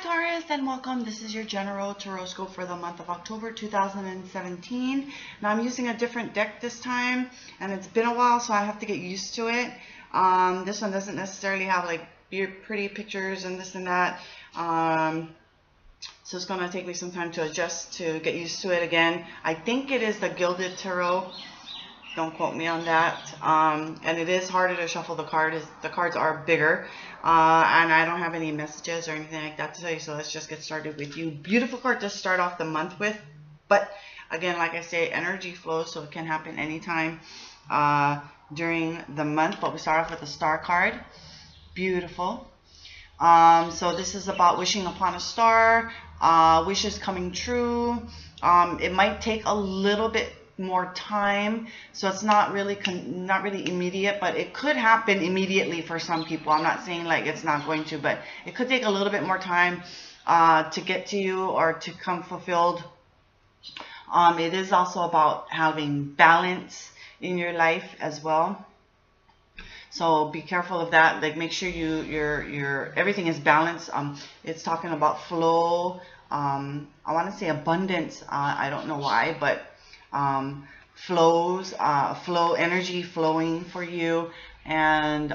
Hi Taurus, and welcome. This is your general horoscope for the month of October 2017. Now I'm using a different deck this time, and it's been a while, so I have to get used to it. This one doesn't necessarily have like pretty pictures and this and that. So it's going to take me some time to adjust to get used to it again. I think it is the Gilded Tarot. Don't quote me on that. And it is harder to shuffle the cards. The cards are bigger. And I don't have any messages or anything like that to tell you. So let's just get started with you. Beautiful card to start off the month with. But again, like I say, energy flows, so it can happen anytime during the month. But we start off with the Star card. Beautiful. So this is about wishing upon a star. Wishes coming true. It might take a little bit more time, so it's not really immediate, but it could happen immediately for some people. I'm not saying like it's not going to, but it could take a little bit more time to get to you or to come fulfilled. It is also about having balance in your life as well, so be careful of that. Like, make sure your everything is balanced. It's talking about flow. I want to say abundance. I don't know why, but flow, energy flowing for you, and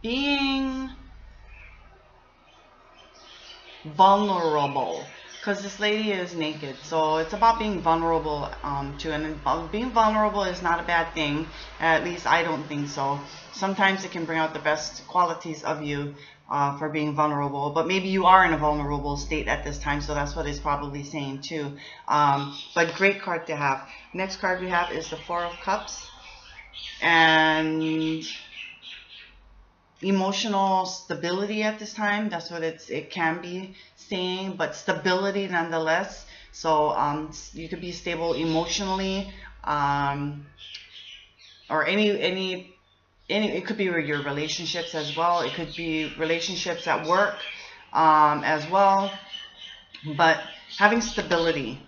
being vulnerable, because this lady is naked, so it's about being vulnerable too. And being vulnerable is not a bad thing, at least I don't think so. Sometimes it can bring out the best qualities of you for being vulnerable, but maybe you are in a vulnerable state at this time, so that's what it's probably saying too. But great card to have. Next card we have is the Four of Cups, and emotional stability at this time. That's what it can be saying, but stability nonetheless. So you could be stable emotionally, or any it could be your relationships as well. It could be relationships at work as well, but having stability,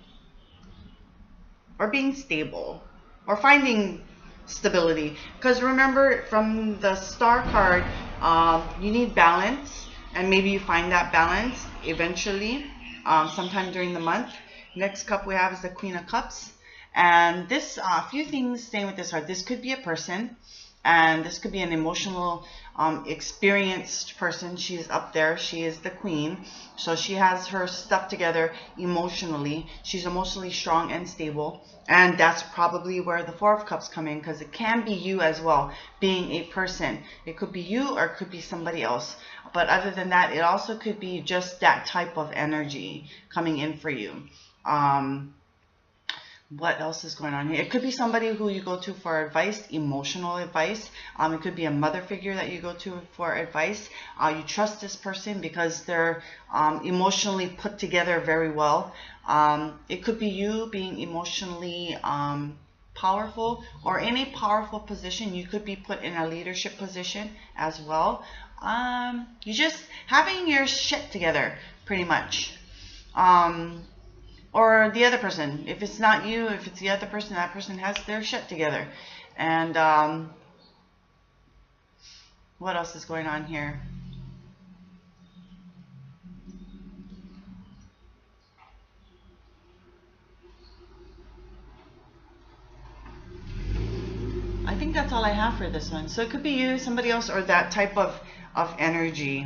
or being stable, or finding stability. Because remember, from the Star card, you need balance, and maybe you find that balance eventually sometime during the month. Next cup we have is the Queen of Cups, and this few things staying with this card. This could be a person, and this could be an emotional experienced person. She's up there, she is the queen, so she has her stuff together emotionally. She's emotionally strong and stable, and that's probably where the Four of Cups come in, because it can be you as well, being a person. It could be you, or it could be somebody else, but other than that, it also could be just that type of energy coming in for you. What else is going on here? It could be somebody who you go to for advice, emotional advice. It could be a mother figure that you go to for advice. You trust this person because they're emotionally put together very well. It could be you being emotionally powerful, or in a powerful position. You could be put in a leadership position as well. You just having your shit together, pretty much. Or the other person. If it's not you, if it's the other person, that person has their shit together. And what else is going on here? I think that's all I have for this one. So it could be you, somebody else, or that type of energy.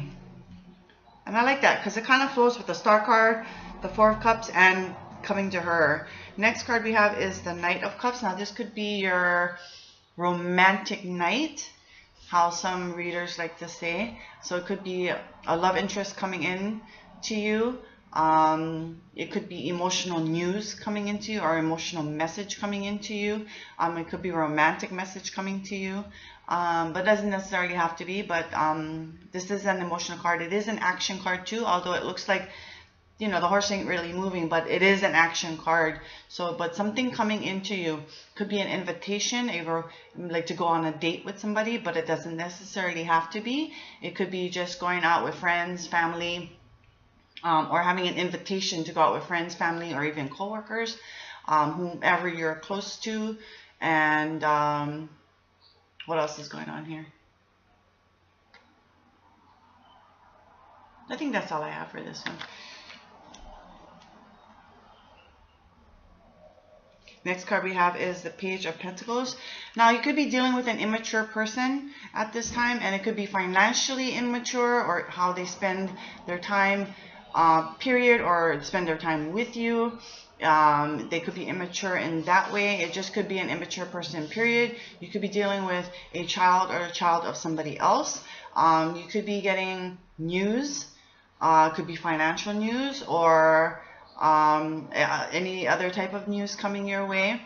And I like that because it kind of flows with the Star card, the Four of Cups, and coming to her. Next card we have is the Knight of Cups. Now this could be your romantic knight, how some readers like to say. So it could be a love interest coming in to you. It could be emotional news coming into you, or emotional message coming into you. It could be a romantic message coming to you. But doesn't necessarily have to be. But this is an emotional card. It is an action card too, although it looks like, you know, the horse ain't really moving, but it is an action card. So, but something coming into you could be an invitation, like to go on a date with somebody, but it doesn't necessarily have to be. It could be just going out with friends, family, or having an invitation to go out with friends, family, or even coworkers, whomever you're close to. And what else is going on here? I think that's all I have for this one. Next card we have is the Page of Pentacles. Now, you could be dealing with an immature person at this time, and it could be financially immature, or how they spend their time, period, or spend their time with you. They could be immature in that way. It just could be an immature person, period. You could be dealing with a child or a child of somebody else. You could be getting news. Could be financial news, or any other type of news coming your way.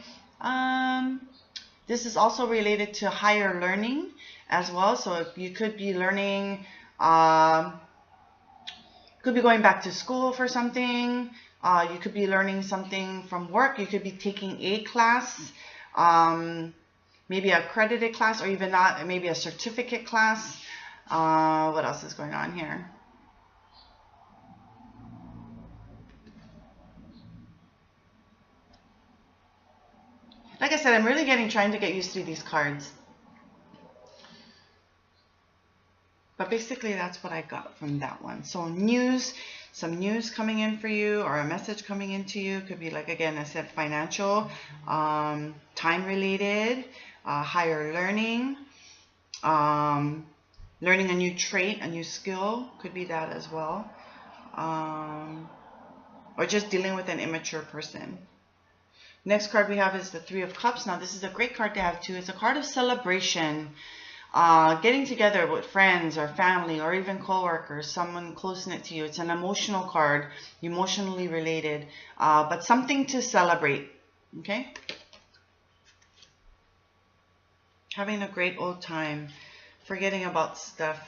This is also related to higher learning as well. So you could be learning, could be going back to school for something. You could be learning something from work. You could be taking a class, maybe a accredited class, or even not, maybe a certificate class. What else is going on here? Like I said, I'm really trying to get used to these cards. But basically, that's what I got from that one. So news, some news coming in for you, or a message coming into you. Could be, like, again, I said, financial, time related, higher learning, learning a new trait, a new skill. Could be that as well. Or just dealing with an immature person. Next card we have is the Three of Cups. Now, this is a great card to have too. It's a card of celebration, getting together with friends or family, or even co-workers, someone close-knit to you. It's an emotional card, emotionally related, but something to celebrate, okay? Having a great old time, forgetting about stuff,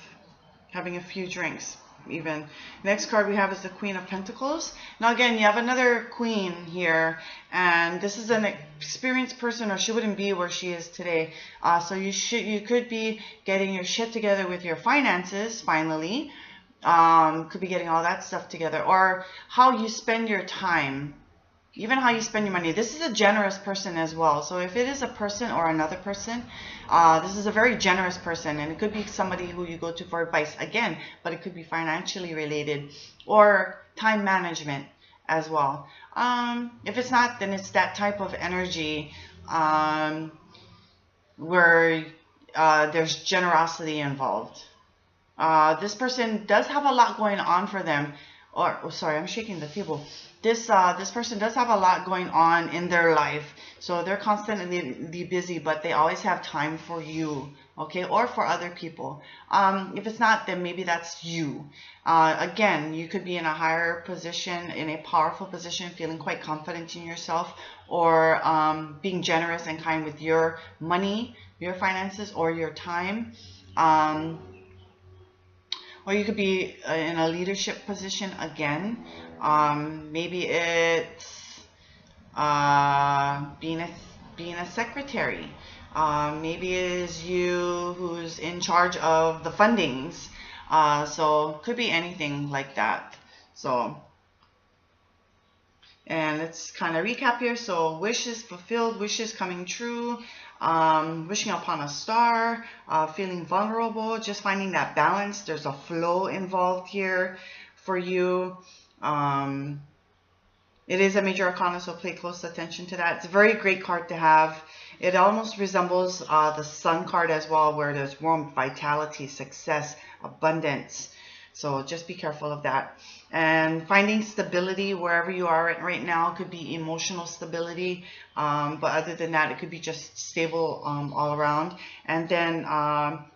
having a few drinks. Even. Next card we have is the Queen of Pentacles. Now, again, you have another queen here, and this is an experienced person, or she wouldn't be where she is today. So you could be getting your shit together with your finances finally. Could be getting all that stuff together, or how you spend your time, even how you spend your money. This is a generous person as well. So if it is a person or another person, this is a very generous person, and it could be somebody who you go to for advice again, but it could be financially related, or time management as well. If it's not, then it's that type of energy where there's generosity involved. This person does have a lot going on for them. Or, oh, sorry, I'm shaking the table. This person does have a lot going on in their life, so they're constantly busy, but they always have time for you, okay, or for other people. If it's not, then maybe that's you. Again, you could be in a higher position, in a powerful position, feeling quite confident in yourself, or being generous and kind with your money, your finances, or your time. Or you could be in a leadership position again. Maybe it's being a secretary. Maybe it is you who's in charge of the fundings. So could be anything like that. So, and let's kind of recap here. So wishes fulfilled, wishes coming true. Wishing upon a star, feeling vulnerable, just finding that balance. There's a flow involved here for you. It is a major arcana, so pay close attention to that. It's a very great card to have. It almost resembles the Sun card as well, where there's warmth, vitality, success, abundance. So just be careful of that. And finding stability wherever you are right now. Could be emotional stability, but other than that, it could be just stable all around. And then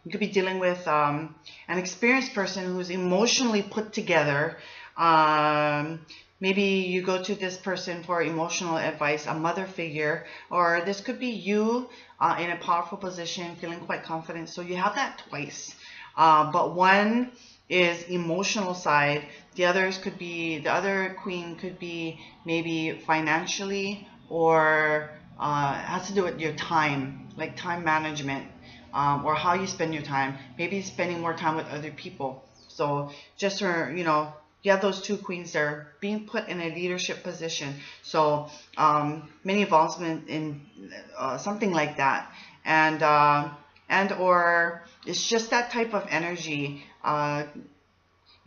you could be dealing with an experienced person who's emotionally put together. Maybe you go to this person for emotional advice, a mother figure, or this could be you in a powerful position, feeling quite confident. So you have that twice, but one is emotional side. The others could be, the other queen could be maybe financially, or has to do with your time, like time management, or how you spend your time. Maybe spending more time with other people. So just for, you know, you have those two queens there being put in a leadership position. So many involvement in something like that, and or it's just that type of energy.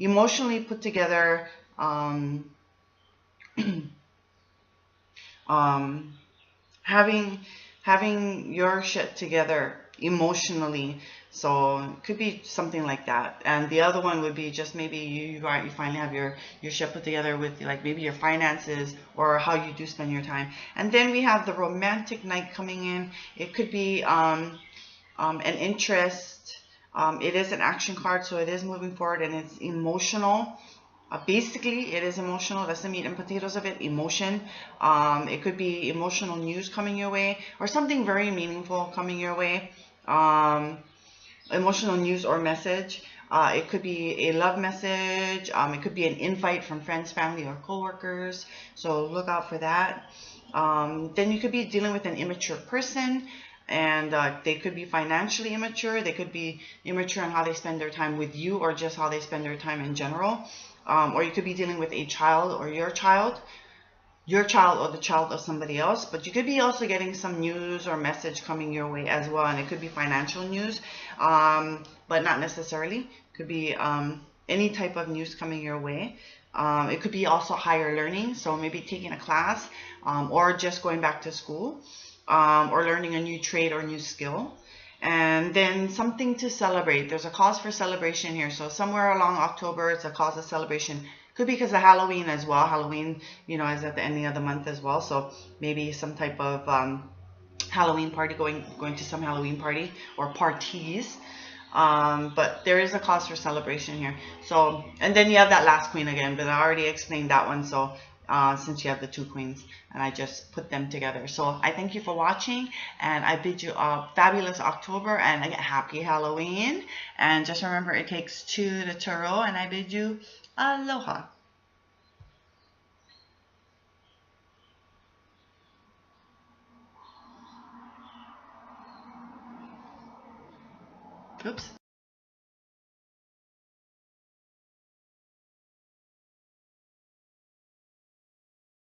emotionally put together, having your shit together emotionally. So it could be something like that. And the other one would be just maybe you finally have your shit put together with like maybe your finances or how you do spend your time. And then we have the romantic night coming in. It could be an interest. It is an action card, so it is moving forward and it's emotional. Basically, it is emotional. That's the meat and potatoes of it, emotion. It could be emotional news coming your way or something very meaningful coming your way. Emotional news or message. It could be a love message. It could be an invite from friends, family, or coworkers. So look out for that. Then you could be dealing with an immature person. And they could be financially immature. They could be immature in how they spend their time with you or just how they spend their time in general. Or you could be dealing with a child or your child or the child of somebody else. But you could be also getting some news or message coming your way as well. And it could be financial news, but not necessarily. It could be any type of news coming your way. It could be also higher learning. So maybe taking a class or just going back to school. Or learning a new trade or new skill. And then something to celebrate. There's a cause for celebration here. So somewhere along October, it's a cause of celebration. Could be because of Halloween as well. Halloween, is at the ending of the month as well. So maybe some type of Halloween party, going to some Halloween party or parties. But there is a cause for celebration here. So, and then you have that last queen again, but I already explained that one. So since you have the two queens and I just put them together. So I thank you for watching and I bid you a fabulous October and a happy Halloween. And just remember, it takes two to tarot, and I bid you aloha. Oops.